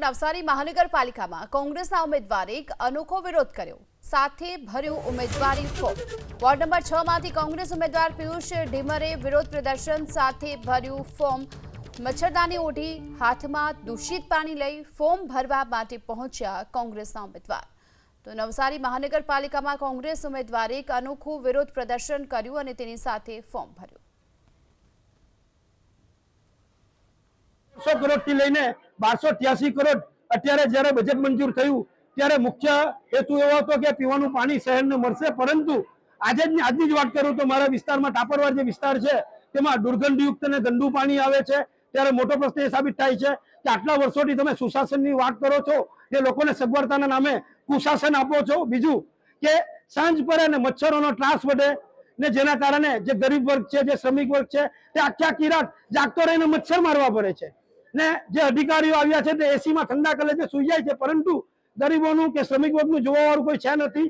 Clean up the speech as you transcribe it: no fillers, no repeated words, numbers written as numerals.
નવસારી મહાનગરપાલિકામાં કોંગ્રેસના ઉમેદવારે એક અનોખો વિરોધ કર્યો, સાથે ભર્યું ઉમેદવારી ફોર્મ। વોર્ડ નંબર 6 માંથી કોંગ્રેસ ઉમેદવાર પિયુષ ઢીમરે વિરોધ પ્રદર્શન સાથે ભર્યું ફોર્મ। મચ્છરદાની ઓઢી હાથમાં દૂષિત પાણી લઈ ફોર્મ ભરવા માટે પહોંચ્યા કોંગ્રેસના ઉમેદવાર। તો નવસારી મહાનગરપાલિકામાં કોંગ્રેસ ઉમેદવારે એક અનોખું વિરોધ પ્રદર્શન કર્યું અને તેની સાથે ફોર્મ ભર્યું। 100 करोड़ થી લઈને 1283 કરોડ અત્યારે જ્યારે બજેટ મંજૂર થયું ત્યારે મુખ્ય હેતુ એવો હતો કે પીવાનું પાણી શહેરને મળશે, પરંતુ આજની જ વાત કરું તો મારા વિસ્તારમાં ટાપરવાડ જે વિસ્તાર છે તેમાં દુર્ગંધયુક્ત અને ગંદુ પાણી આવે છે। ત્યારે મોટો પ્રશ્ન એ સાબિત થાય છે કે આટલા વર્ષોથી તમે સુશાસનની વાત કરો છો કે લોકોને સગવડતાના નામે કુશાસન આપો છો। બીજું કે સાંજ પડે અને મચ્છરોનો ત્રાસ વધે ને જેના કારણે જે ગરીબ વર્ગ છે, જે શ્રમિક વર્ગ છે તે આખી રાત જાગતો રહીને મચ્છર મારવા પડે છે ને જે અધિકારીઓ આવ્યા છે તે એસીમાં ઠંડા કલેજે સૂઈ જાય છે, પરંતુ ગરીબોનું કે શ્રમિક વર્ગનું જોવા વાળું કોઈ છે નથી।